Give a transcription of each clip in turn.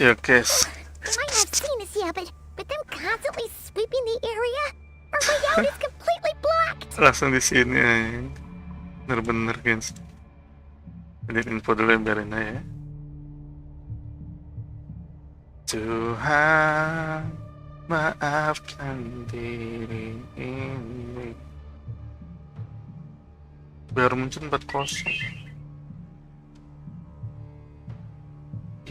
Ya guys, You might not have seen us yet, but them constantly sweeping the area. Our way out is completely blocked. langsung di sini ya. Bener-bener guys. Jadi info dulu yang biarin aja ya. Tuhan, maafkan diri ini. Biar muncul 4-0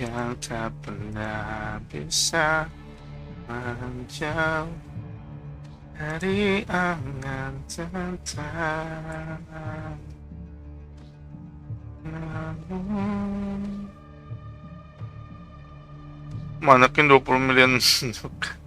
yang tak pernah bisa menjauh dari angan tentang manakin 20 miliar juga.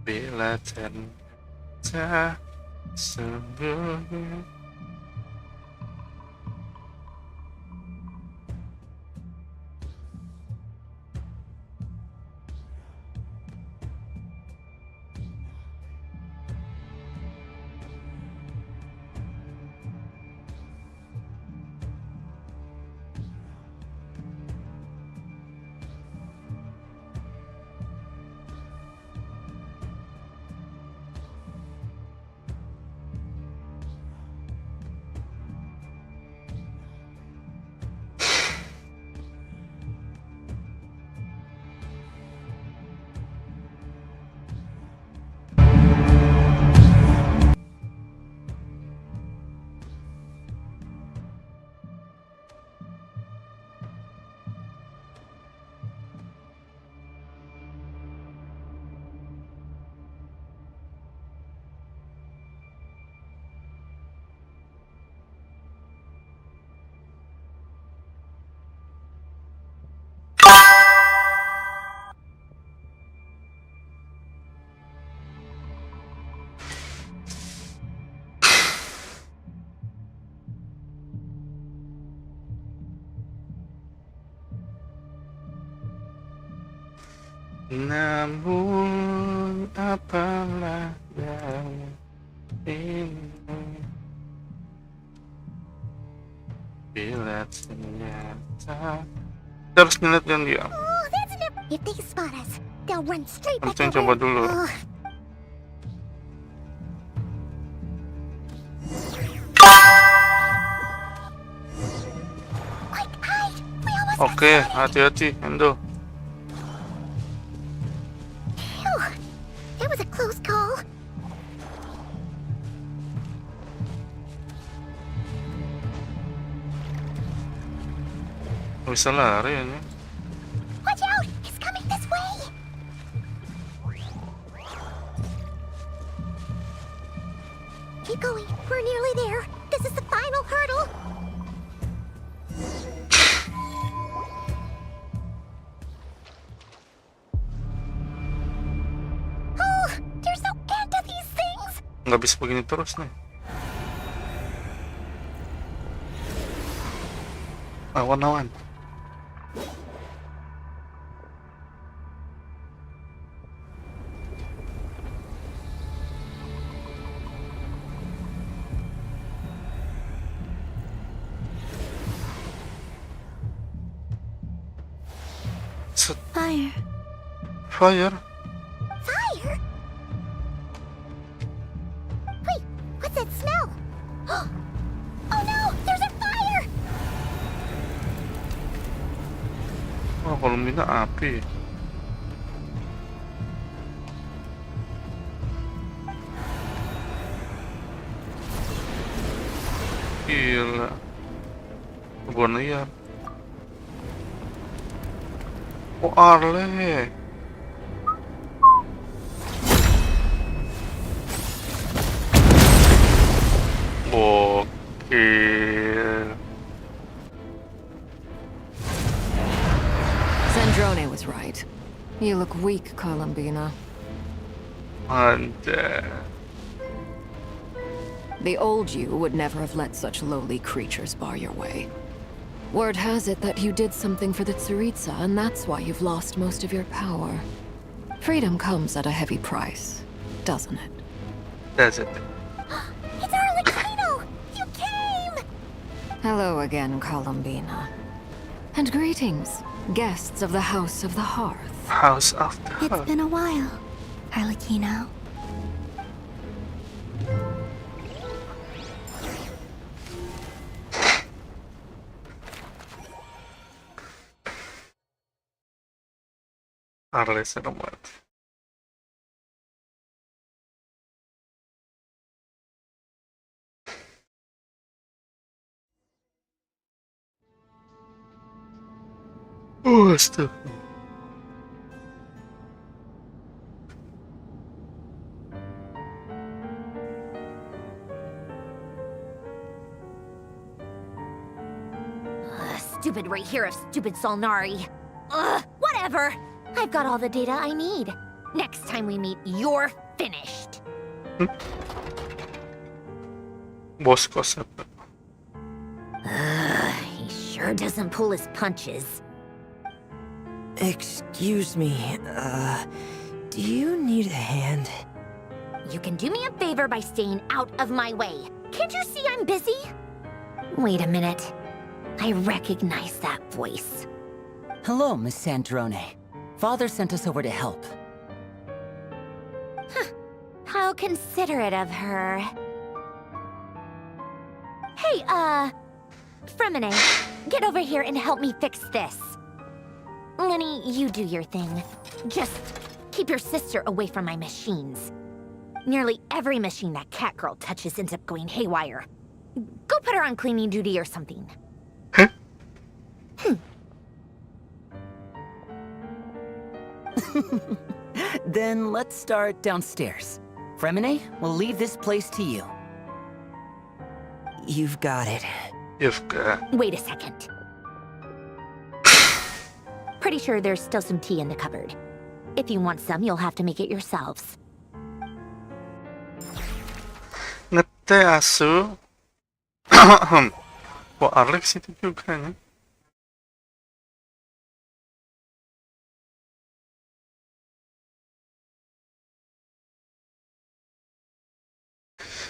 Bila ternyata sebelumnya namun apalah yang ini bila ternyata kita harus ngeliat yang dia. Oh, that's enough. If they spot us, they'll run straight back Langsung to coba where... dulu. Oh. Quick, hide. We almost got Oke, started. hati-hati Endo. Phew. That was a close call. Bisa lari ya. Watch out! It's coming this way! Keep going. We're nearly there. This is the final hurdle. Oh, there's no end to these things. Nggak bisa begini terus nih. Awan-awan. Fire. Fire. Fire? Wait, what's that smell? Oh no, there's a fire! Oh, kalau minta api. Gila. Kebun liar. Oh, Arle. Gokil. Zendrone was right. You look weak, Columbina. Mantap. The old you would never have let such lowly creatures bar your way. Word has it that you did something for the Tsaritsa, and that's why you've lost most of your power. Freedom comes at a heavy price, doesn't it? That's it. It's Arlecchino! You came! Hello again, Columbina. And greetings, guests of the House of the Hearth. House of the It's Heart. been a while, Arlecchino. Arle será muerte. Esto. Stupid right here of stupid Solnari. Ugh, whatever. I've got all the data I need. Next time we meet, you're finished. Bosco Sempet. He sure doesn't pull his punches. Excuse me, do you need a hand? You can do me a favor by staying out of my way. Can't you see I'm busy? Wait a minute. I recognize that voice. Hello, Miss Sandrone. Father sent us over to help. How considerate of her. Hey, Fremine, get over here and help me fix this. Lenny, you do your thing. Just keep your sister away from my machines. Nearly every machine that cat girl touches ends up going haywire. Go put her on cleaning duty or something. Then let's start downstairs. Fremine, we'll leave this place to you. You've got it. You've got. Wait a second. Pretty sure there's still some tea in the cupboard. If you want some, you'll have to make it yourselves. Ngete asu. Kok Alex itu juga nih?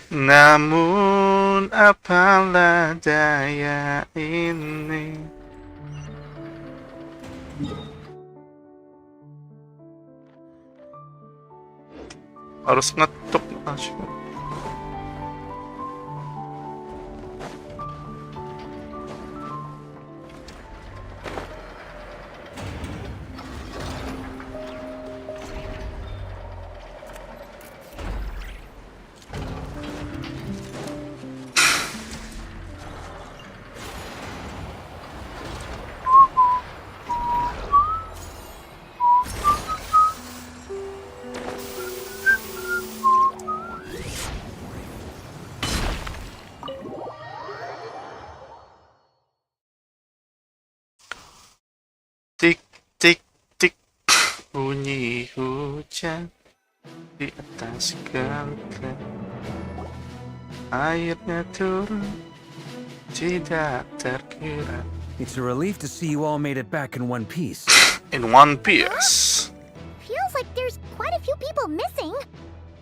Namun apalah daya ini. Harus ngetuk langsung. Tik tik tik, bunyi hujan di atas galon. Airnya turun, tidak terkira. It's a relief to see you all made it back in one piece. In one piece. Feels like there's quite a few people missing.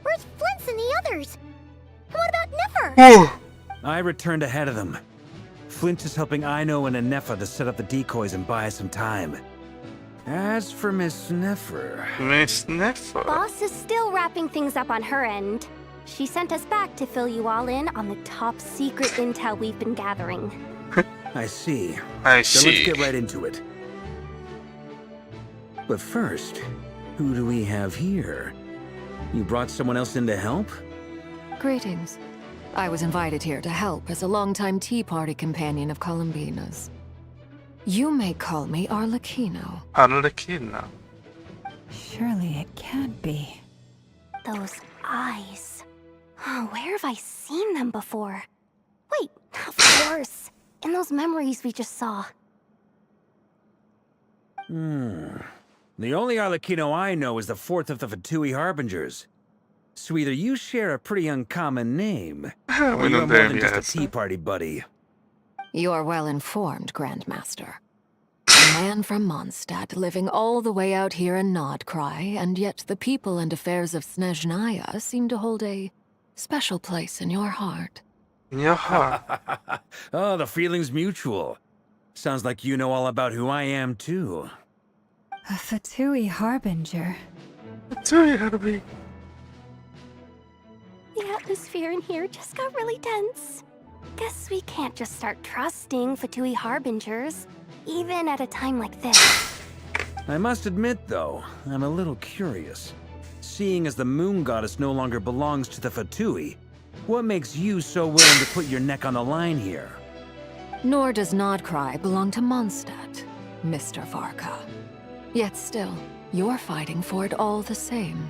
Where's Flint's and the others? And what about Nefer? Oh, I returned ahead of them. Flint is helping Aino and Anefa to set up the decoys and buy us some time. As for Miss Nefer... Miss Nefer. Boss is still wrapping things up on her end. She sent us back to fill you all in on the top secret intel we've been gathering. I see. I So see. let's get right into it. But first, who do we have here? You brought someone else in to help? Greetings. I was invited here to help as a longtime Tea Party companion of Columbina's. You may call me Arlecchino. Arlecchino. Surely it can't be. Those eyes. Oh, where have I seen them before? Wait, of course. In those memories we just saw. The only Arlecchino I know is the fourth of the Fatui Harbingers. So either you share a pretty uncommon name, or We you're don't more have than just a yet. Tea Party buddy. You're well informed, Grandmaster. A man from Mondstadt living all the way out here in Nod-Krai, and yet the people and affairs of Snezhnaya seem to hold a special place in your heart. In your heart. Oh, the feeling's mutual. Sounds like you know all about who I am, too. A Fatui harbinger. That's who you had to be. The atmosphere in here just got really tense. Guess we can't just start trusting Fatui harbingers, even at a time like this. I must admit, though, I'm a little curious. Seeing as the moon goddess no longer belongs to the Fatui, what makes you so willing to put your neck on the line here? Nor does Nod-Krai belong to Mondstadt, Mr. Varka. Yet still, you're fighting for it all the same.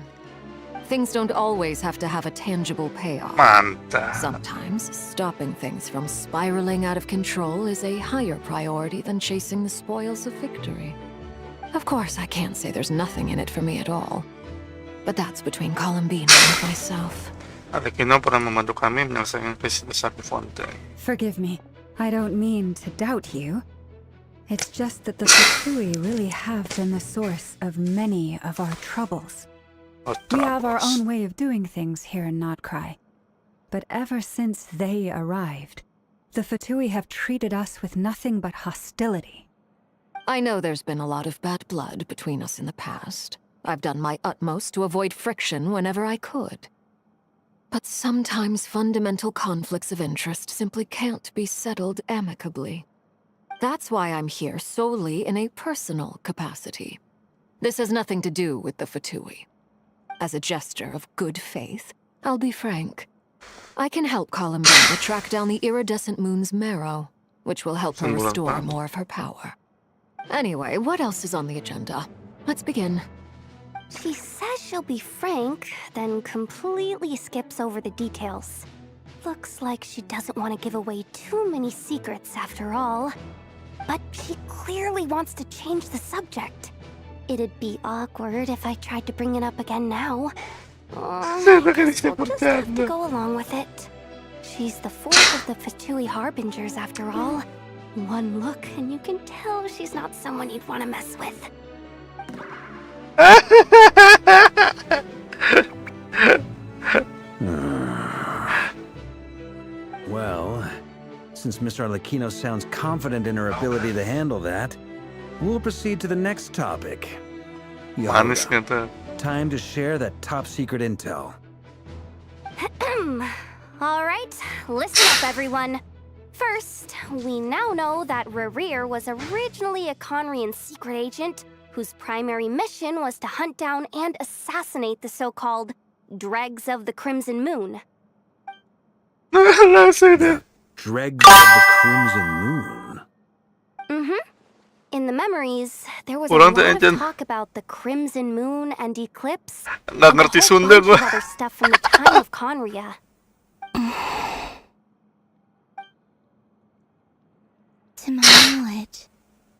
Things don't always have to have a tangible payoff. Mantap. Sometimes, stopping things from spiraling out of control is a higher priority than chasing the spoils of victory. Of course, I can't say there's nothing in it for me at all. But that's between Columbina and myself. Alikino para mamado kami minasayang kasi sa fonte. Forgive me. I don't mean to doubt you. It's just that the Fatui really have been the source of many of our troubles. We have our own way of doing things here in Nod-Krai. But ever since they arrived, the Fatui have treated us with nothing but hostility. I know there's been a lot of bad blood between us in the past. I've done my utmost to avoid friction whenever I could. But sometimes fundamental conflicts of interest simply can't be settled amicably. That's why I'm here solely in a personal capacity. This has nothing to do with the Fatui. As a gesture of good faith, I'll be frank. I can help Columbina track down the iridescent moon's marrow, which will help her restore more of her power. Anyway, what else is on the agenda? Let's begin. She says she'll be frank, then completely skips over the details. Looks like she doesn't want to give away too many secrets after all. But she clearly wants to change the subject. It'd be awkward if I tried to bring it up again now. I guess we'll just have to go along with it. She's the fourth of the Fatui harbingers after all. One look and you can tell she's not someone you'd want to mess with. Well, since Miss Arlecchino sounds confident in her ability to handle that, we'll proceed to the next topic. Manis ka to. Time to share that top-secret intel. Alright, listen up everyone. First, we now know that Rerir was originally a Conrian secret agent whose primary mission was to hunt down and assassinate the so-called Dregs of the Crimson Moon. Dregs of the Crimson Moon. In the memories, there was a Walang lot dyan. of talk about the Crimson Moon and eclipse, and Nangarti a whole sundal bunch of mo. other stuff from the time of Conria. To my knowledge,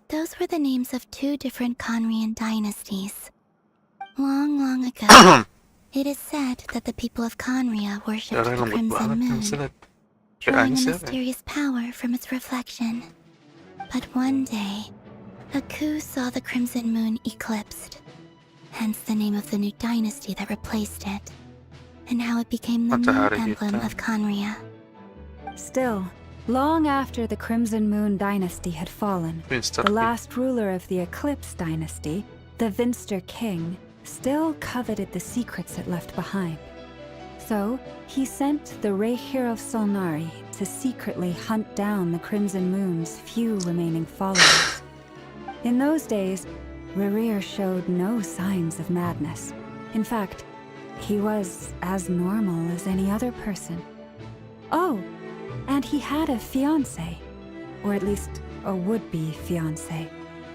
those were the names of two different Conrian dynasties. Long, long ago, it is said that the people of Conria worshipped Kaya the lang Crimson magbahanap ng Moon, salat. drawing a Kaya mysterious power from its reflection. But one day, a coup saw the Crimson Moon eclipsed, hence the name of the new dynasty that replaced it, and how it became the new Matahari emblem kita. of Conria. Still, long after the Crimson Moon dynasty had fallen, the last ruler of the Eclipse dynasty, the Vinster King, still coveted the secrets it left behind. So, he sent the Rehir of Solnari to secretly hunt down the Crimson Moon's few remaining followers. In those days, Rerir showed no signs of madness. In fact, he was as normal as any other person. Oh, and he had a fiancé, or at least a would-be fiancé,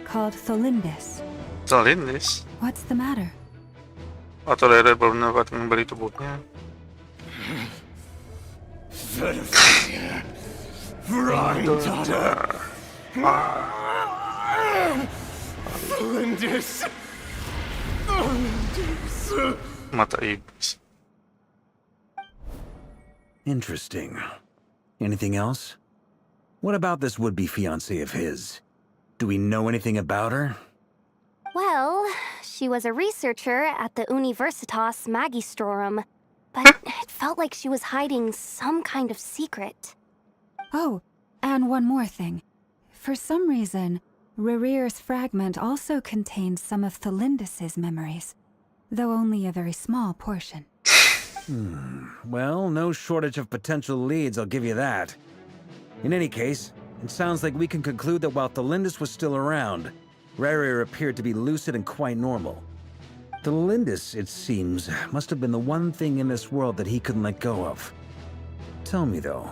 called Tholindis. Zenless. What's the matter? Tolerate pa na ba't ng balito buot niya? Mata ibis. Interesting. Anything else? What about this would-be fiancée of his? Do we know anything about her? Well, she was a researcher at the Universitas Magistrorum, but it felt like she was hiding some kind of secret. Oh, and one more thing. For some reason, Rerear's fragment also contained some of Thelindis' memories, though only a very small portion. Well, no shortage of potential leads, I'll give you that. In any case, it sounds like we can conclude that while Thelindis was still around, Rerear appeared to be lucid and quite normal. Thelindis, it seems, must have been the one thing in this world that he couldn't let go of. Tell me though,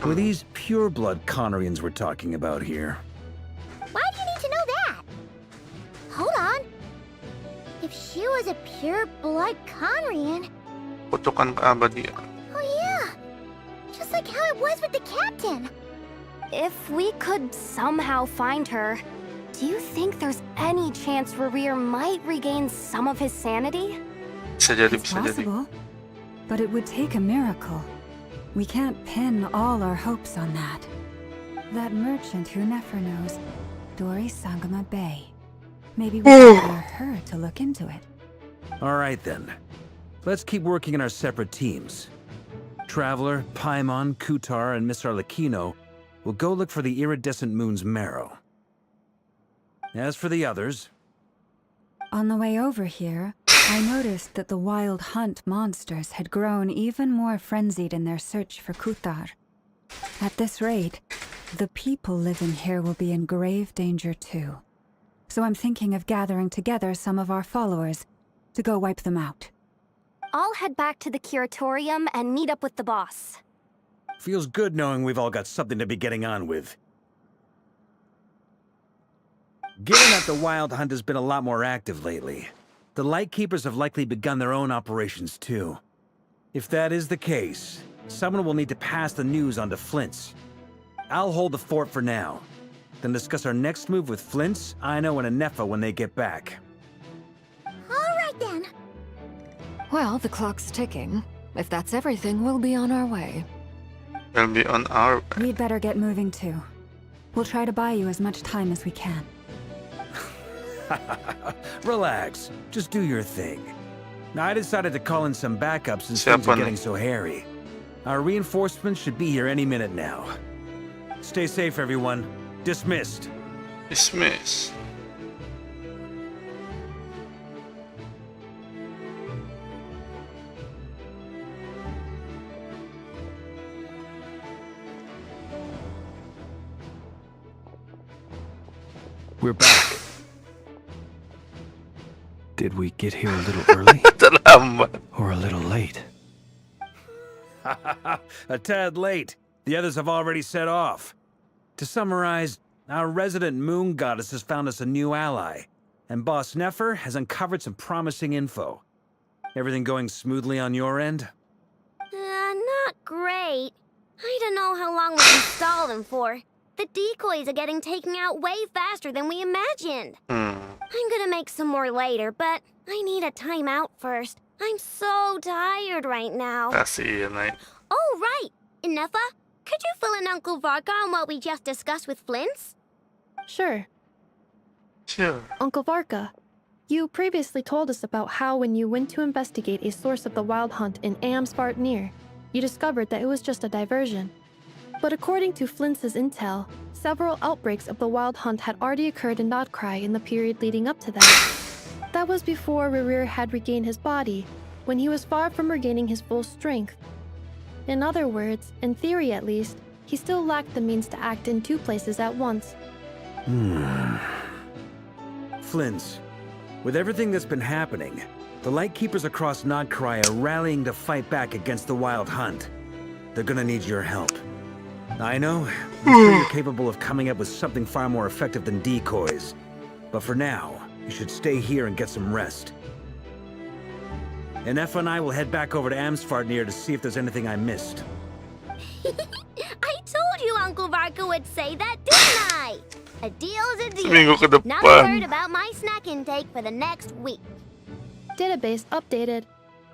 were these pure-blood Conorians we're talking about here? Why do you need to know that? Hold on. If she was a pure-blood Conorian... Kutukan kaabadi. Oh yeah! Just like how it was with the captain. If we could somehow find her, do you think there's any chance Rerear might regain some of his sanity? Bisa jadi, It's bisa jadi. possible, but it would take a miracle. We can't pin all our hopes on that. That merchant who never knows, Dori Sangama Bay. Maybe we can hire her to look into it. All right then. Let's keep working in our separate teams. Traveler, Paimon, Kutar, and Miss Arlecchino will go look for the iridescent moon's marrow. As for the others... On the way over here, I noticed that the wild hunt monsters had grown even more frenzied in their search for Kutar. At this rate, the people living here will be in grave danger too. So I'm thinking of gathering together some of our followers to go wipe them out. I'll head back to the curatorium and meet up with the boss. Feels good knowing we've all got something to be getting on with. Given that the Wild Hunt has been a lot more active lately, the Lightkeepers have likely begun their own operations too. If that is the case, someone will need to pass the news on to Flint's. I'll hold the fort for now, then discuss our next move with Flint's, Aino, and Anefa when they get back. Alright then. Well, the clock's ticking. If that's everything, we'll be on our way. We'll be on our... We'd better get moving too. We'll try to buy you as much time as we can. Relax. Just do your thing. Now, I decided to call in some backups since things are getting so hairy. Our reinforcements should be here any minute now. Stay safe, everyone. Dismissed. Dismiss. We're back. Did we get here a little early? Terlambat. Or a little late? A tad late. The others have already set off. To summarize, our resident moon goddess has found us a new ally, and Boss Nefer has uncovered some promising info. Everything going smoothly on your end? Not great. I don't know how long we can stall them for. The decoys are getting taken out way faster than we imagined. I'm gonna make some more later, but I need a timeout first. I'm so tired right now. Kasih, Nay. Oh, right! Inefa, could you fill in Uncle Varka on what we just discussed with Flint's? Sure. Sure. Uncle Varka, you previously told us about how when you went to investigate a source of the wild hunt in Amsvartnir, you discovered that it was just a diversion. But according to Flint's intel, several outbreaks of the wild hunt had already occurred in Nod-Krai in the period leading up to that. That was before Rerear had regained his body, when he was far from regaining his full strength. In other words, in theory at least, he still lacked the means to act in two places at once. Flint's, with everything that's been happening, the Lightkeepers across Nod-Krai are rallying to fight back against the Wild Hunt. They're gonna need your help. I know, I'm sure you're capable of coming up with something far more effective than decoys. But for now, you should stay here and get some rest. Anefa and I will head back over to Amsvartnir to see if there's anything I missed. I told you Uncle Varka would say that, didn't I? A deal's a deal. Seminggu ke Not a depan. word about my snack intake for the next week. Database updated.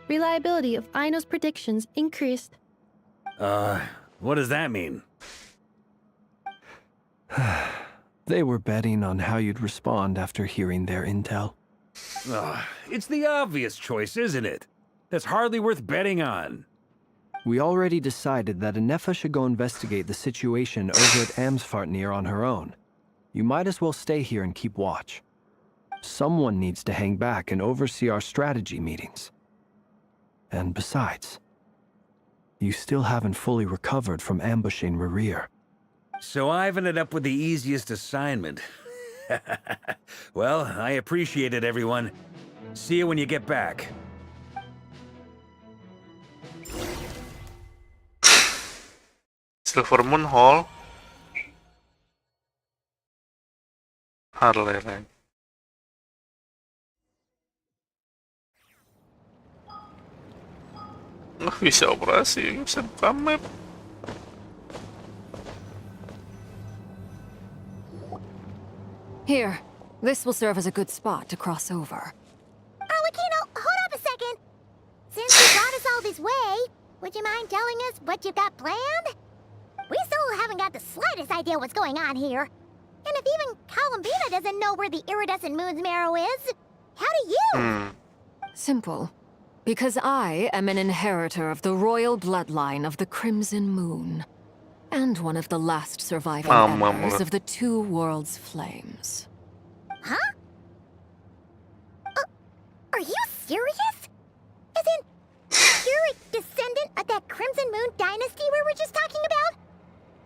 Reliability of Aino's predictions increased. What does that mean? They were betting on how you'd respond after hearing their intel. It's the obvious choice, isn't it? That's hardly worth betting on. We already decided that Anefa should go investigate the situation over at Amsfartnir on her own. You might as well stay here and keep watch. Someone needs to hang back and oversee our strategy meetings. And besides, you still haven't fully recovered from ambushing Rerir. So I've ended up with the easiest assignment. Well, I appreciate it, everyone. See you when you get back. Silver Moon Hall. Harley Rank. Nggak bisa operasi, bisa buka map. Here, this will serve as a good spot to cross over. Arlecchino, hold up a second. Since you brought us all this way, would you mind telling us what you've got planned? We still haven't got the slightest idea what's going on here. And if even Columbina doesn't know where the iridescent moon's marrow is, how do you? Simple. Because I am an inheritor of the royal bloodline of the Crimson Moon. And one of the last surviving embers of the Two Worlds Flames. Huh? Are you serious? As in, you're a descendant of that Crimson Moon dynasty we were just talking about?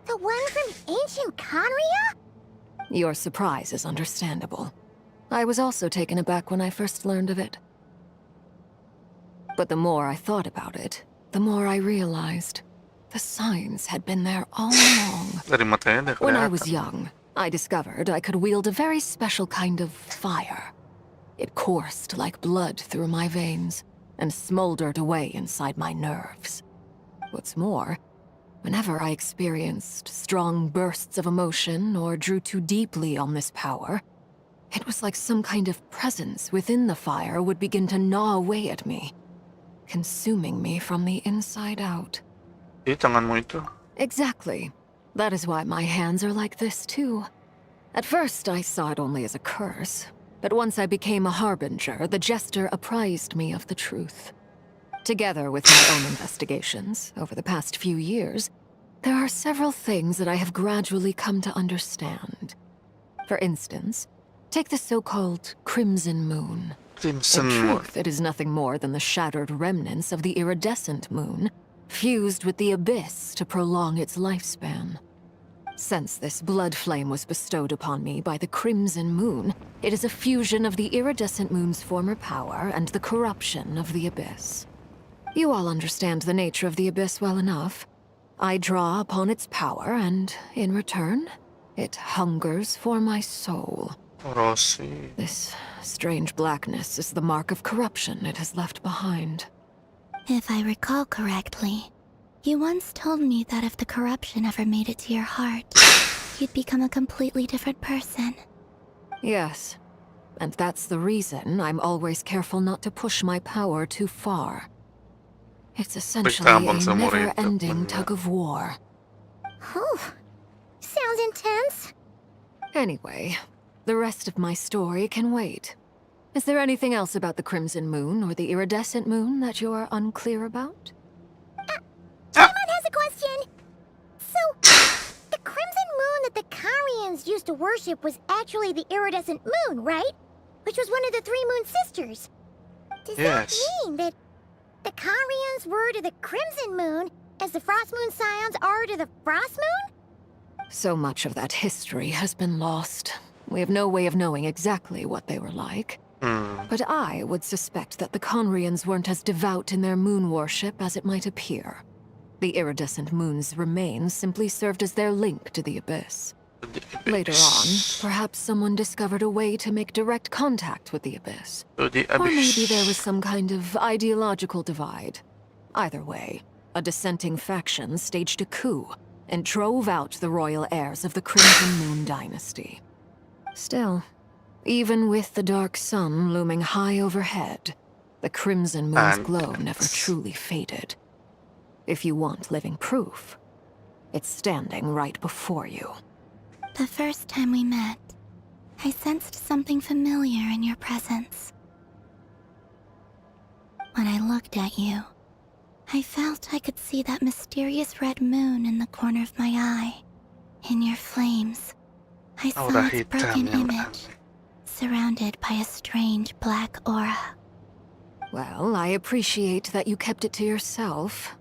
The one from ancient Conria? Your surprise is understandable. I was also taken aback when I first learned of it. But the more I thought about it, the more I realized the signs had been there all along. When I was young, I discovered I could wield a very special kind of fire. It coursed like blood through my veins and smoldered away inside my nerves. What's more, whenever I experienced strong bursts of emotion or drew too deeply on this power, it was like some kind of presence within the fire would begin to gnaw away at me, consuming me from the inside out. Exactly. That is why my hands are like this too. At first, I saw it only as a curse, but once I became a harbinger, the jester apprised me of the truth. Together with my own investigations over the past few years, there are several things that I have gradually come to understand. For instance, take the so-called Crimson Moon. In truth, it is nothing more than the shattered remnants of the iridescent moon, fused with the abyss to prolong its lifespan. Since this blood flame was bestowed upon me by the Crimson Moon, it is a fusion of the iridescent moon's former power and the corruption of the abyss. You all understand the nature of the abyss well enough. I draw upon its power, and in return, it hungers for my soul. This strange blackness is the mark of corruption it has left behind. If I recall correctly, you once told me that if the corruption ever made it to your heart, you'd become a completely different person. Yes, and that's the reason I'm always careful not to push my power too far. It's essentially a never-ending tug of war. Whew. Sounds intense. Anyway, the rest of my story can wait. Is there anything else about the Crimson Moon or the iridescent moon that you're unclear about? Someone has a question. So, the Crimson Moon that the Carians used to worship was actually the iridescent moon, right? Which was one of the three moon sisters. Does that mean that the Carians were to the Crimson Moon as the Frost Moon Scions are to the Frost Moon? So much of that history has been lost. We have no way of knowing exactly what they were like. But I would suspect that the Conrians weren't as devout in their moon worship as it might appear. The iridescent moon's remains simply served as their link to the abyss. Later on, perhaps someone discovered a way to make direct contact with the abyss. Or maybe there was some kind of ideological divide. Either way, a dissenting faction staged a coup and drove out the royal heirs of the Crimson Moon dynasty. Still, even with the dark sun looming high overhead, the Crimson Moon's glow never truly faded. If you want living proof, it's standing right before you. The first time we met, I sensed something familiar in your presence. When I looked at you, I felt I could see that mysterious red moon in the corner of my eye. In your flames, I saw its broken image, surrounded by a strange black aura. Well, I appreciate that you kept it to yourself.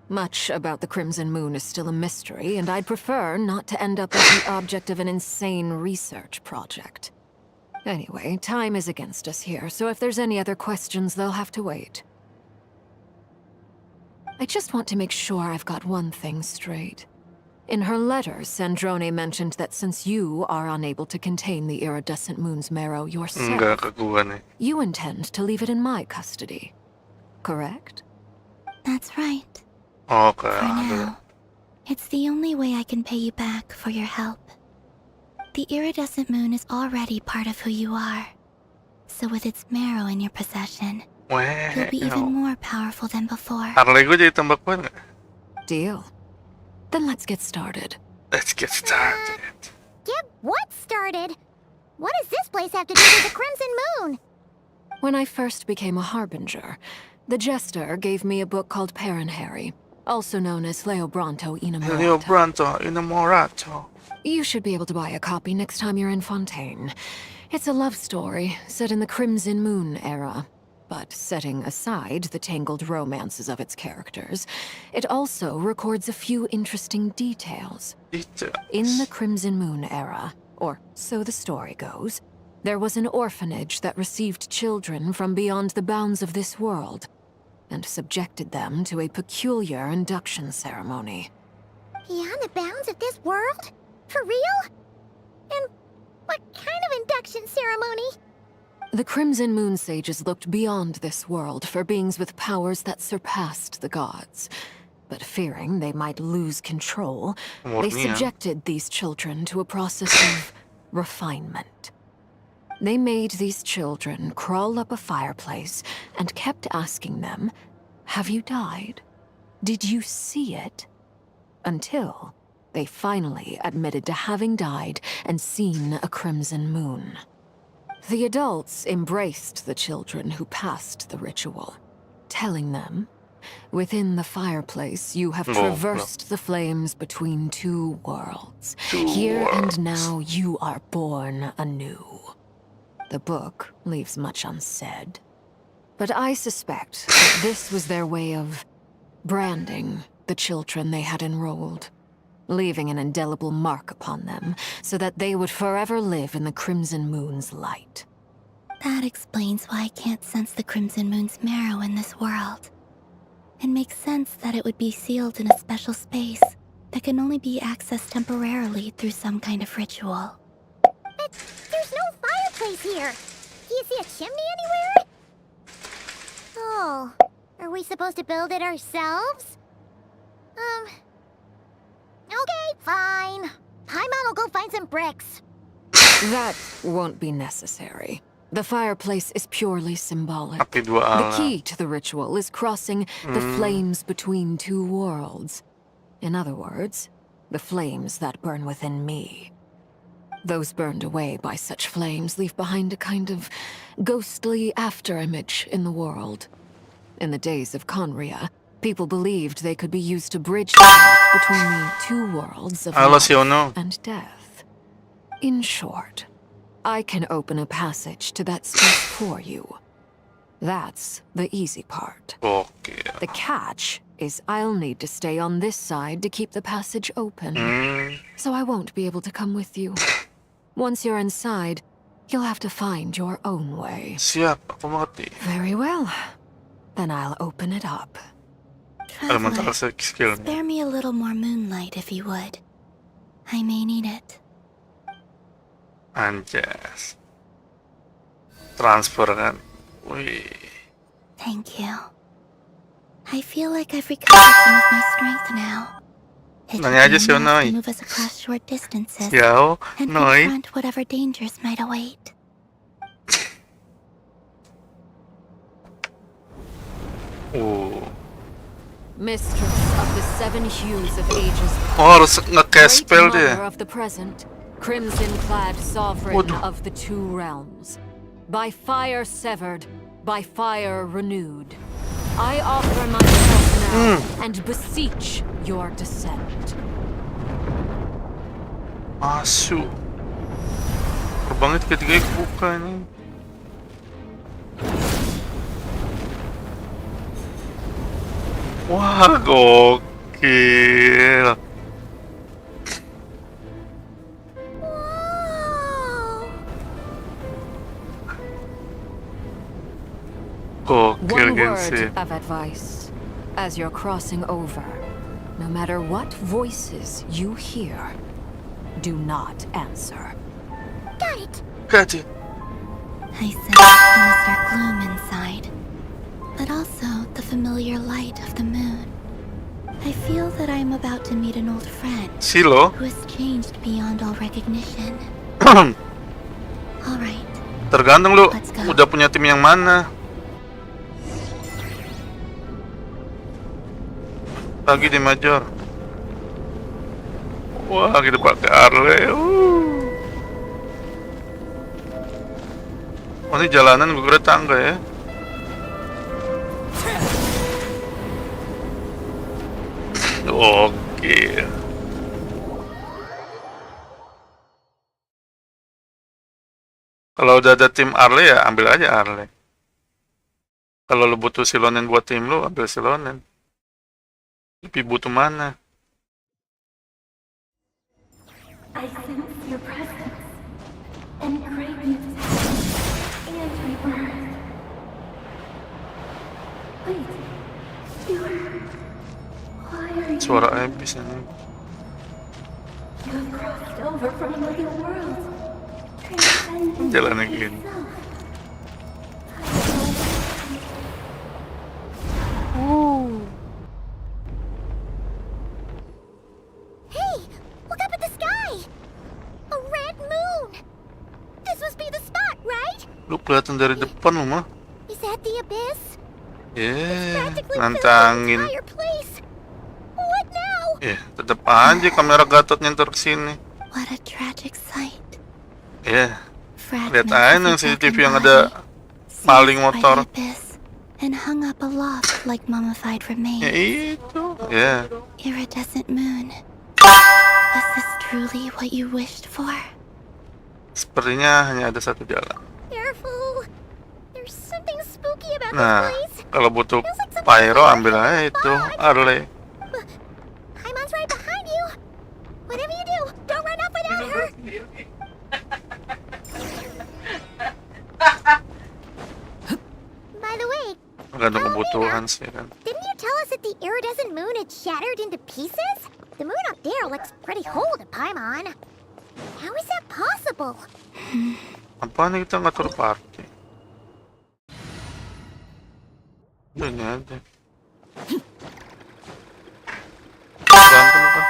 Much about the Crimson Moon is still a mystery, and I'd prefer not to end up as the object of an insane research project. Anyway, time is against us here, so if there's any other questions, they'll have to wait. I just want to make sure I've got one thing straight. In her letter, Sandrone mentioned that since you are unable to contain the iridescent moon's marrow yourself, you intend to leave it in my custody. Correct? That's right. Okay. For now, it's the only way I can pay you back for your help. The iridescent moon is already part of who you are. So with its marrow in your possession, you'll be even more powerful than before. Harley gue jadi tambah kuat nggak? Deal. Then let's get started. Let's get started. Get what started? What does this place have to do with the Crimson Moon? When I first became a harbinger, the Jester gave me a book called Paranhari, also known as Leobranto Inamorato. Leobranto Inamorato. You should be able to buy a copy next time you're in Fontaine. It's a love story set in the Crimson Moon era. But setting aside the tangled romances of its characters, it also records a few interesting details. In the Crimson Moon era, or so the story goes, there was an orphanage that received children from beyond the bounds of this world, and subjected them to a peculiar induction ceremony. Beyond the bounds of this world? For real? And what kind of induction ceremony? The Crimson Moon sages looked beyond this world for beings with powers that surpassed the gods. But fearing they might lose control, they subjected these children to a process of refinement. They made these children crawl up a fireplace and kept asking them, "Have you died? Did you see it?" Until they finally admitted to having died and seen a crimson moon. The adults embraced the children who passed the ritual, telling them, "Within the fireplace, you have traversed the flames between two worlds. Here and now, you are born anew." The book leaves much unsaid, but I suspect that this was their way of branding the children they had enrolled, leaving an indelible mark upon them so that they would forever live in the Crimson Moon's light. That explains why I can't sense the Crimson Moon's marrow in this world. It makes sense that it would be sealed in a special space that can only be accessed temporarily through some kind of ritual. But there's no fireplace here. Do you see a chimney anywhere? Oh, are we supposed to build it ourselves? Okay, fine. Paimon will go find some bricks. That won't be necessary. The fireplace is purely symbolic. The key to the ritual is crossing the flames between two worlds. In other words, the flames that burn within me. Those burned away by such flames leave behind a kind of ghostly afterimage in the world. In the days of Conria, people believed they could be used to bridge the gap between the two worlds of life and death. In short, I can open a passage to that space for you. That's the easy part. Okay. The catch is I'll need to stay on this side to keep the passage open. So I won't be able to come with you. Once you're inside, you'll have to find your own way. Siap, aku mengerti. Very well. Then I'll open it up. Traveler, spare me a little more moonlight if you would. I may need it. Anjas. Transfer kan. Wih. Thank you. I feel like I've recovered some of my strength now. It Nanya aja should be sih, enough Noi. to move us across short distances Jauh, and Noi. confront whatever dangers might await. Mistress of the seven hues of ages. Oh, harus nge-cast spell great dia. mother of the present, Crimson-clad sovereign Waduh. of the two realms, by fire severed, by fire renewed, I offer myself now and beseech your descent. Masuk. Terbangnya tiga-tiga kebuka ini. Wah, gokil. Gokil, One Genshin. word of advice. As you're crossing over, no matter what voices you hear, do not answer. Got it. Got it. I sense sinister gloom inside, but also the familiar light of the moon. I feel that I am about to meet an old friend Silo. who has changed beyond all recognition. Alright, Tergantung lu Let's go. udah punya tim yang mana. Lagi di Major. Wah, kita pakai Arle. Oh, ini jalanan gue kira tangga ya. Oke. Kalau udah ada tim Arle ya ambil aja Arle. Kalau lu butuh Silonen buat tim lu, ambil Silonen. Tapi butuh mana? I sense your presence and crave you and rebirth. Wait, why are you? Suara habis ini. You have crossed over from another world, transcending Jalan gini. yourself. Hey, look up at the sky. A red moon. This must be the spot, right? Lu kelihatan dari depan lu mah. Is that the abyss? Nantangin. Practically filled the entire place. What now? Tetep aja kamera Gatotnya ntar kesini. what a tragic sight. Lihat aja yang CCTV yang ada maling Seized by motor. the abyss and hung up aloft like mummified remains. Itu. Iridescent moon. Was this truly what you wished for? Sepertinya hanya ada satu jalan. Careful. There's something spooky about Nah, this place. kalau butuh pyro ambil aja itu Arle. Paimon's right behind you. Whatever you do, don't run off without her. By the way, Tergantung kebutuhan sih kan. didn't you tell us that the iridescent moon had shattered into pieces? The moon up there looks pretty whole to Paimon. How is that possible? Apaan nih kita ngatur party? Ini aja. Berantem kah?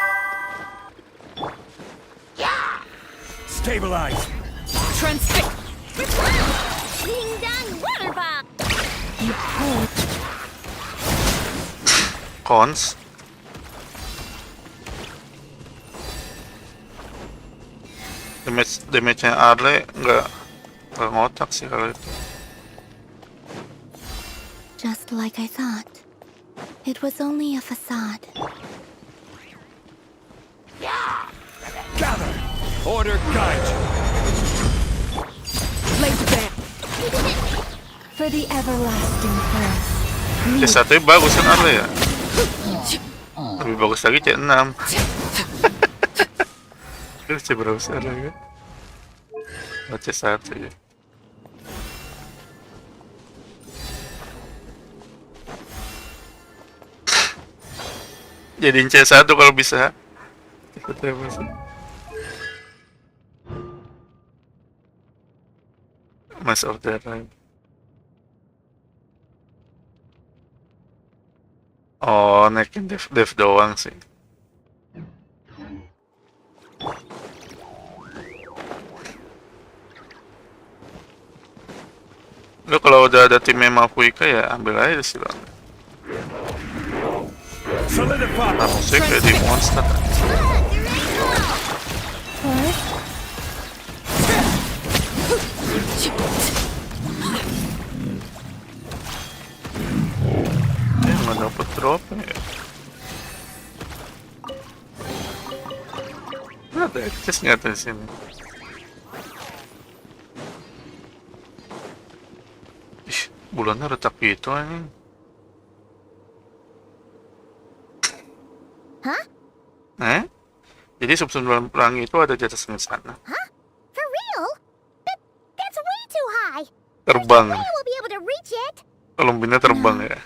Stabilize. Transfix! Ding dong water bomb. Cons. Damage-nya Arle nggak ngotak sih kalau itu. Just like I thought. It was only a facade. Gather. Order guide. Laser band! For the everlasting first. C1 bagus kan Arle ya? Lebih bagus lagi C6. Terus C berapa sih Arle kan? Oh, C1 ya. Jadiin C1 kalau bisa. Ikutnya apa sih? Mas of the Rhyme. Oh, naikin dev doang sih. Lu kalau udah ada timnya Mafuika ya ambil aja sih bang. Nah, maksudnya kayak di monster. First, Nggak dapet drop ya. Ada access nggak tuh di sini? Ih, bulannya retak gitu anjing. Huh? Jadi sebelum pelangi itu ada di atas sana. Huh? For real? That's way too high. Terbang. I will be able to reach it. Kolumbina terbang ya.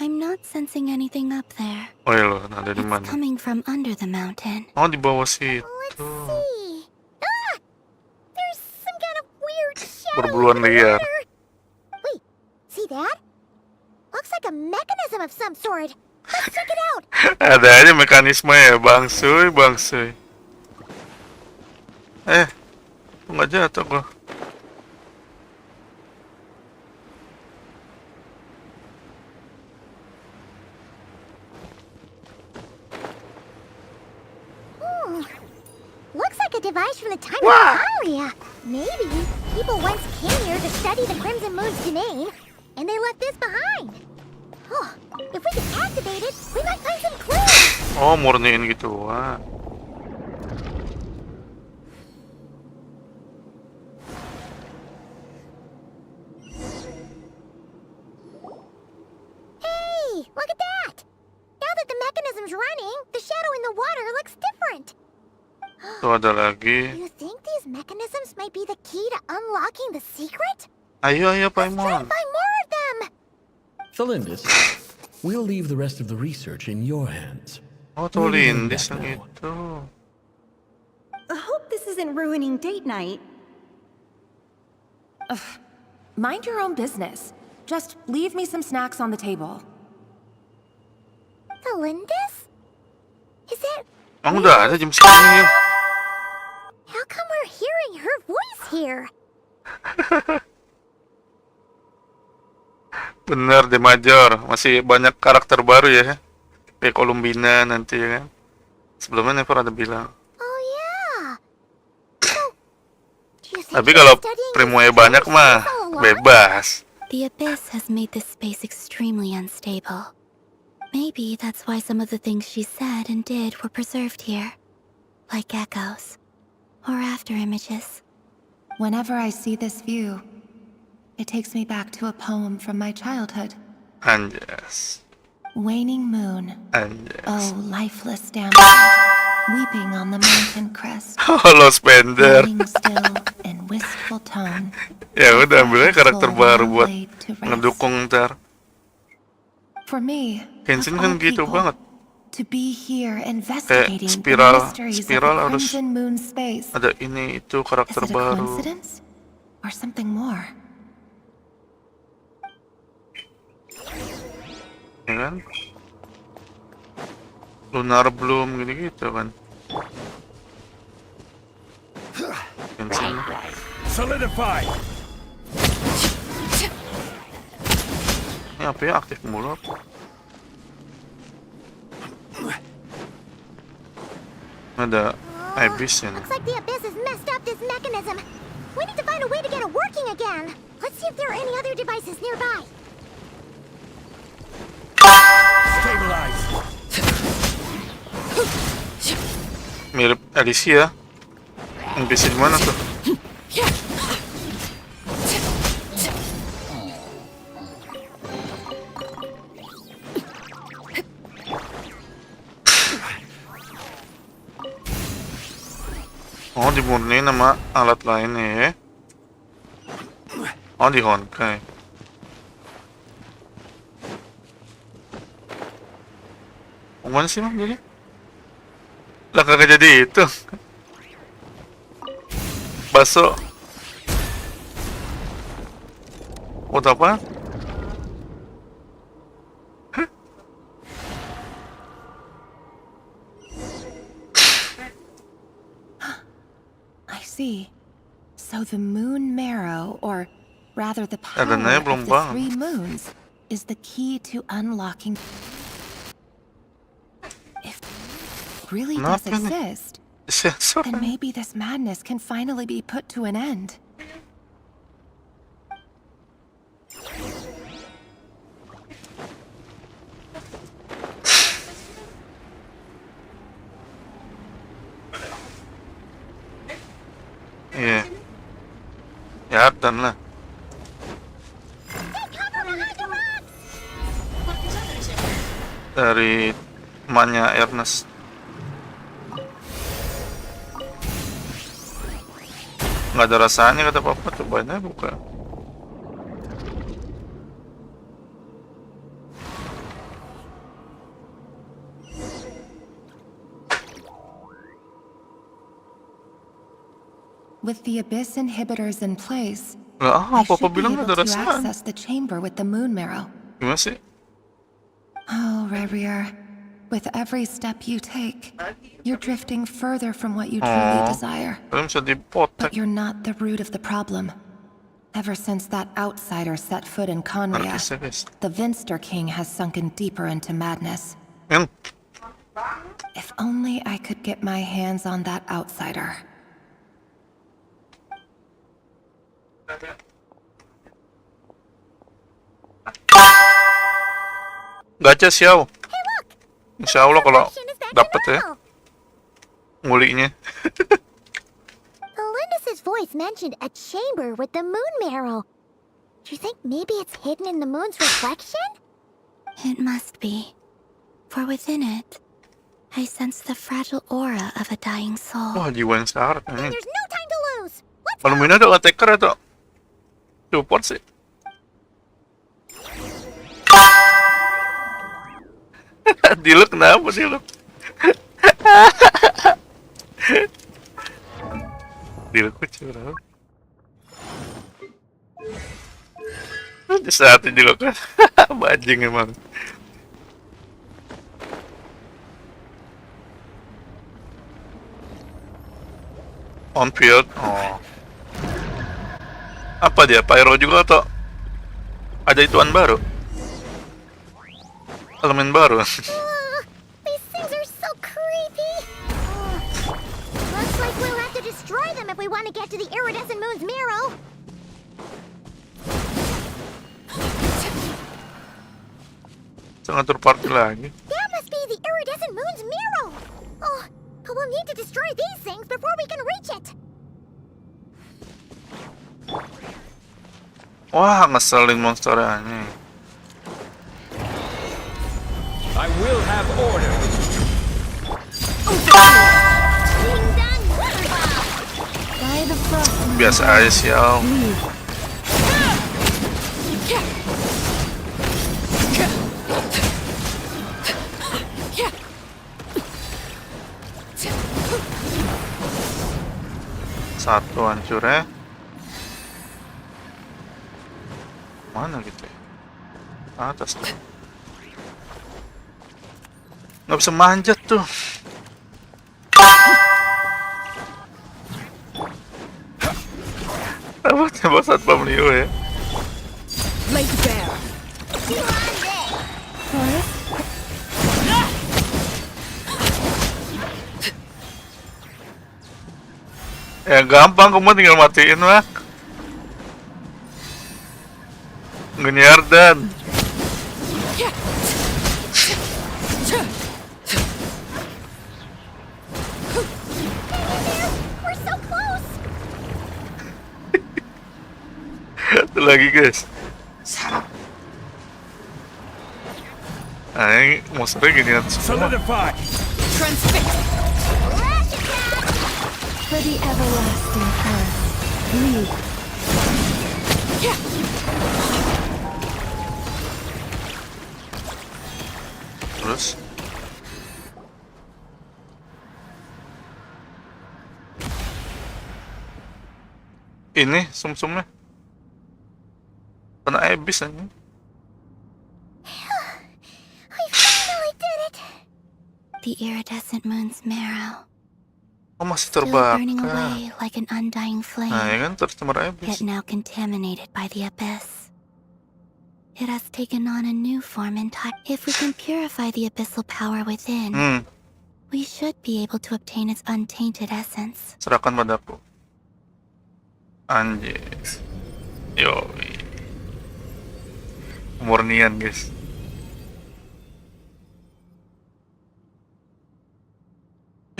I'm not sensing anything up there. Oh iya loh, ada di It's mana? coming from under the mountain. Oh, di bawah situ. Let's see. Ah! There's some kind of weird shadow Berbuluan in the liar. water. Wait, see that? Looks like a mechanism of some sort. Let's check it out. Ada aja mekanisme ya, bangsuy. Kok nggak jatuh gua? Looks like a device from the time of Hylia. Maybe people once came here to study the Crimson Moon's domain, and they left this behind. Oh, if we can activate it, we might find some clues. Oh, murniin gitu. Wah. Hey, look at that! Now that the mechanism's running, the shadow in the water looks different. Tuh ada lagi. You think these mechanisms might be the key to unlocking the secret? Ayo Try to Paimon. find more of them! Lindis, we'll leave the rest of the research in your hands. Oh, tuh We'll be heading Lindis back yang now. itu. I hope this isn't ruining date night. Mind your own business. Just leave me some snacks on the table. The Lindis? Is it? Oh, udah ada jam segini. How come we're hearing her voice here? Bener, di Major. Masih banyak karakter baru ya. Kayak Kolumbina nanti ya kan. Sebelumnya Never ada bilang. Oh yeah. So, do you think Tapi she's kalau studying Primonya this banyak space mah all along? bebas. The abyss has made this space extremely unstable. Maybe that's why some of the things she said and did were preserved here. Like echoes. Or after images. Whenever I see this view, it takes me back to a poem from my childhood. Anjas. Waning moon, Anjas. oh lifeless damsel, weeping on the mountain crest, Halo Spender. lying still in wistful tone. Ya udah ambilnya karakter soul baru now buat laid to rest. ngedukung ntar. For me, Genshin of kan all gitu people, banget. to be here investigating the spiral mysteries of harus the Crimson Moon space. ada ini itu Is karakter it a baru. coincidence or something more? Ya kan? Lunar Bloom gitu-gitu kan. Genshin. Solidify! Ini apa ya, aktif mulu. Ada Abyss ya nih. Looks like the abyss has messed up this mechanism. We need to find a way to get it working again. Let's see if there are any other devices nearby. Stabilize! Mirip Alicia. NPC di mana tuh? Oh, dimurniin sama alat lainnya ya. Oh, di Honkai. Mana sih Bang jadi? Lah kagak jadi itu. Baso. Buat apa? I see. So the moon marrow, or rather the power Adanya of belum the bangun. three moons, is the key to unlocking. If it really does Kenapa nih? exist, Sensor then kan? maybe this madness can finally be put to an end. Ya, dan lah. Dari emaknya Ernest. Nggak ada rasanya kata papa, cobain aja buka. With the abyss inhibitors in place, Lah, I papa should be bilang able nggak ada to rasanya. access the chamber with the moon marrow. Gimana sih? Oh, Rarier, with every step you take, you're drifting further from what you truly desire. Kalian bisa dipotek. But you're not the root of the problem. Ever since that outsider set foot in Conria, the Vinster King has sunken deeper into madness. If only I could get my hands on that outsider. Gacha Xiao. Insya Allah kalau dapet ya nguliknya. Lindis's voice mentioned a chamber with the moon marrow. Do you think maybe it's hidden in the moon's reflection? It must be. For within it, I sense the fragile aura of a dying soul. Wah, jiwa yang sekarat ini. There's no time to lose. Kalau Mina ada attacker atau support sih? Diluk kenapa Diluk? Diluk curang. Di saat ini Diluk kan bajing emang. On field, oh. Apa dia? Pyro juga atau ada ituan baru? Elemen baru. These things are so creepy. Looks like we'll have to destroy them if we want to get to the iridescent moon's marrow. Ngatur party lagi. That must be the iridescent moon's marrow. Oh, but we'll need to destroy these things before we can reach it. Wah, ngeselin monsternya ini. I will have order. Biasa aja Xiao. Satu hancur ya. Mana gitu ya? Atas tuh. Nggak bisa manjat tuh. Apa tembak saat pemliu ya? Ya gampang, kamu tinggal matiin lah. Ngeniardan. Satu lagi guys. Nah ini monsternya ginian semua. For the everlasting earth, lead. Terus ini sum-sumnya kena ebis aja. I finally did it. The iridescent moon's marrow. Oh, masih Still burning terbakar. away like an undying flame. Nah, ya kan tercemar ebis. Yet now contaminated by the abyss. It has taken on a new form entirely. If we can purify the abyssal power within, we should be able to obtain its untainted essence. Serahkan padaku. Anjir. Yoi. Murnian guys.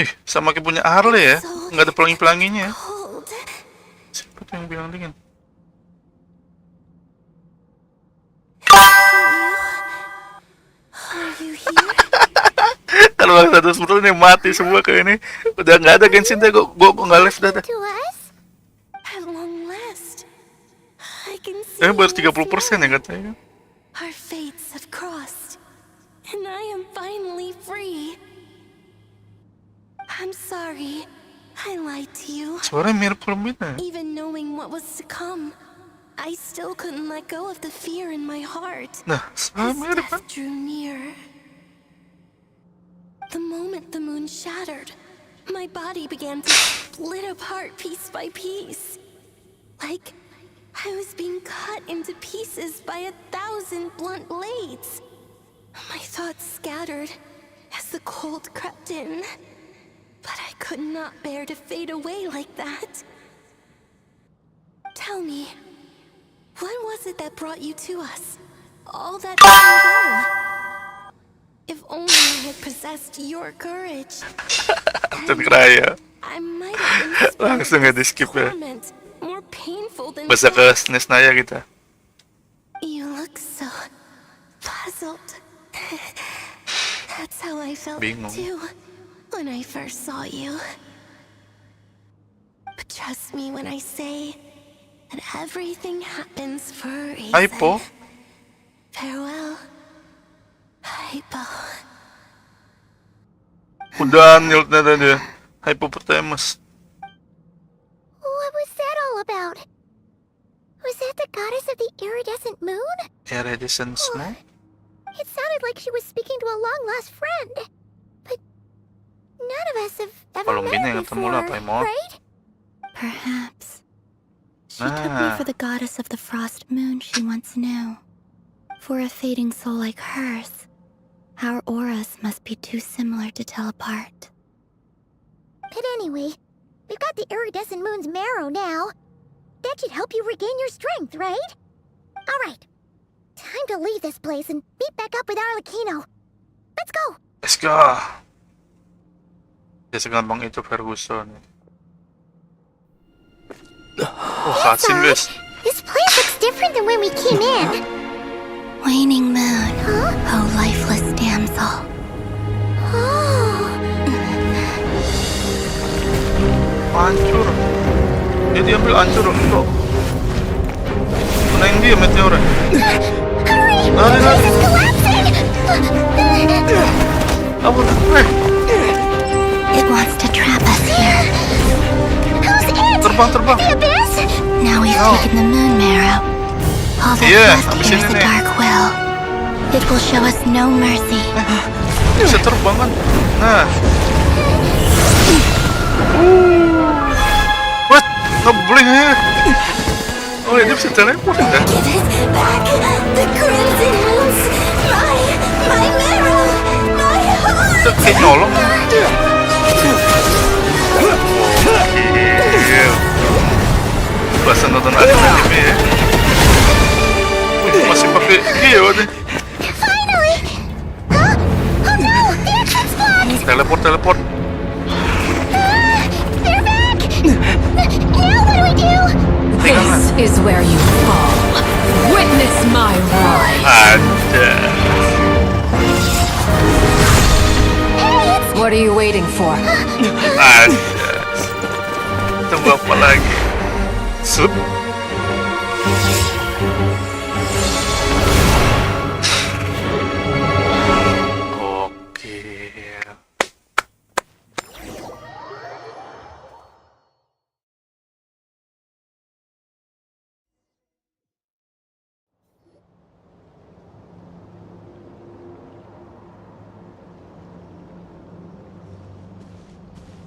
Ih, sama kayak punya Harley ya. Nggak ada pelangi-pelanginya ya. Siapa tuh yang bilang dingin? terus nih mati semua kayak ini. Udah nggak ada Genshin deh, gua nggak live dah. To us? At long last, I can see Baru 30% ya katanya. our fates have crossed, and I am finally free. I'm sorry, I lied to you. Suaranya mirip Lumina. Even knowing what was to come, I still couldn't let go of the fear in my heart. Nah, suara As mirip kan? death drew near. The moment the moon shattered, my body began to split apart piece by piece. Like I was being cut into pieces by 1,000 blunt blades. My thoughts scattered as the cold crept in. But I could not bear to fade away like that. Tell me, what was it that brought you to us? All that time ago? If only I had possessed your courage. Nod-Krai ya. I might have been Langsung ya di skip ya. torment, more painful than Bahasa ke death. SNES Naya kita. You look so puzzled. That's how I felt Bingung. too when I first saw you. But trust me when I say that everything happens for a reason. Hai Po. Farewell, Hypo. Udah nilt na dia. Hypopotamus. What was that all about? Was that the goddess of the iridescent moon? Iridescent moon? It sounded like she was speaking to a long-lost friend. But none of us have ever Kalau met gini her yang ketemu lah, before, Paimon. right? Perhaps she took me for the goddess of the frost moon she once knew. For a fading soul like hers, our auras must be too similar to tell apart. But anyway, we've got the iridescent moon's marrow now. That should help you regain your strength, right? Alright. Time to leave this place and meet back up with Arlecchino. Let's go! Let's go. Ya segampang itu Ferguson. Oh, cutscene guys. This place looks different than when we came in. Waning moon, oh lifeless damsel. Oh. Hancur. Dia diambil hancur bro. Kenain dia meteornya. Hurry! Lari, The lari. place is collapsing! Kabur. It wants to trap us here. Who's it? Terbang. The abyss? Now we've No. taken the moon marrow. All that's left here is the dark will. It will show us no mercy. Bisa terbang kan? Nah. What? Ngebling ya. Oh, dia bisa teleport kan? Give it back! The crimson moons! My marrow! My heart! Itu kayak nyolong. Gila. Bahasa nonton anime ya. Wih, masih pakai geo nih. Finally! Huh? Oh no! The entrance blocked! Teleport. They're back! Now what do we do? This is where you fall. Witness my rise. Ada. What are you waiting for? Ada. Tunggu apa lagi? Sup. Oke.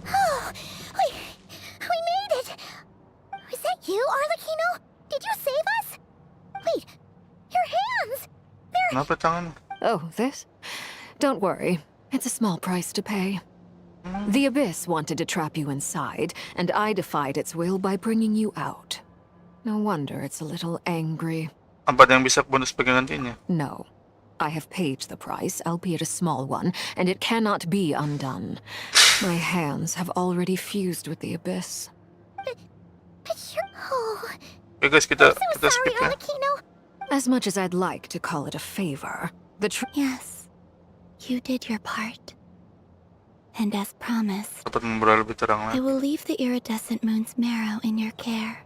Oh, we made it! Was that you, Arlecchino? Did you save us? Wait, your hands! Kenapa tangan? Oh, this? Don't worry. It's a small price to pay. The Abyss wanted to trap you inside, and I defied its will by bringing you out. No wonder it's a little angry. Apa yang bisa bonus penggantinya? No. I have paid the price, albeit a small one, and it cannot be undone. My hands have already fused with the Abyss. But you're... Oh, Oke guys, kita I'm so sorry, skip ya. Arlecchino. As much as I'd like to call it a favor, the Yes, you did your part. And as promised, Dapat membelah lebih terang I lagi. will leave the iridescent moon's marrow in your care.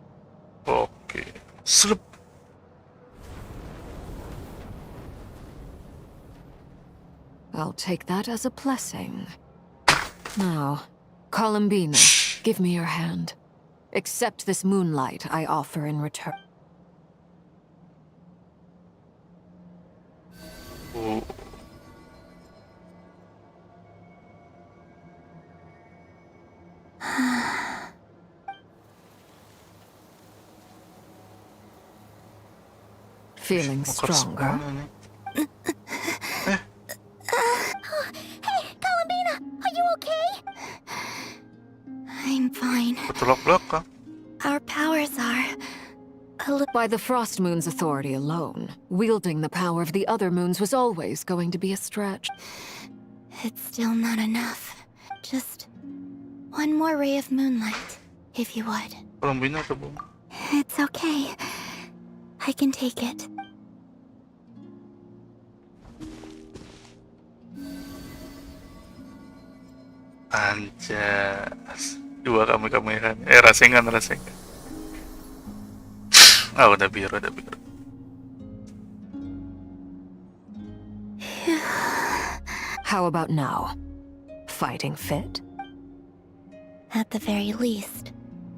Oke. Slup. I'll take that as a blessing. Now, Columbina, give me your hand. Accept this moonlight I offer in return. Oh. Feeling stronger? Hey, Columbina, are you okay? I'm fine. Betulak-belak ka. Our powers are By the Frost Moon's authority alone, wielding the power of the other moons was always going to be a stretch. It's still not enough. Just one more ray of moonlight, if you would. Columbina ka ba? It's okay. I can take it. Anjas. Dua kami-kamihan. Rasengan. Ah, udah biru. How about now? Fighting fit? At the very least,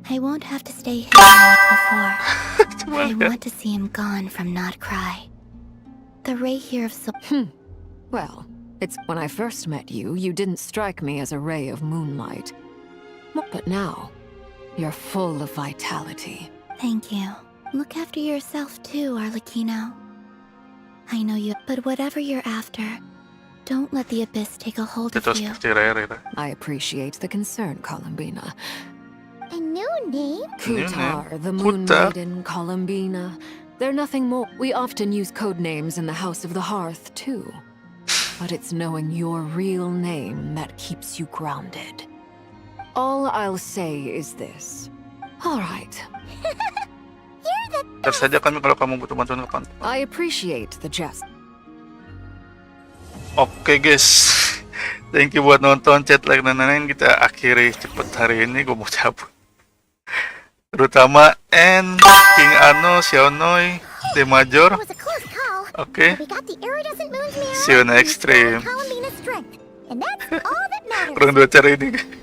I won't have to stay here like before. I want to see him gone from Nod-Krai. The ray here of Well, it's when I first met you, you didn't strike me as a ray of moonlight. But now, you're full of vitality. Thank you. Look after yourself too, Arlecchino. I know you, but whatever you're after, don't let the abyss take a hold of you. I appreciate the concern, Columbina. A new name? Kutar, the Moon Maiden, Columbina. They're nothing more. We often use code names in the House of the Hearth, too. But it's knowing your real name that keeps you grounded. All I'll say is this. All right. Ntar saja kami kalau kamu butuh bantuan kapan. I appreciate the jest. Oke guys, thank you buat nonton, chat, like, dan lain-lain. Kita akhiri cepet hari ini, gue mau cabut. Terutama King Ano, Xiaonoy, De Major. Oke. See you next stream. Kurang 2 cara ini.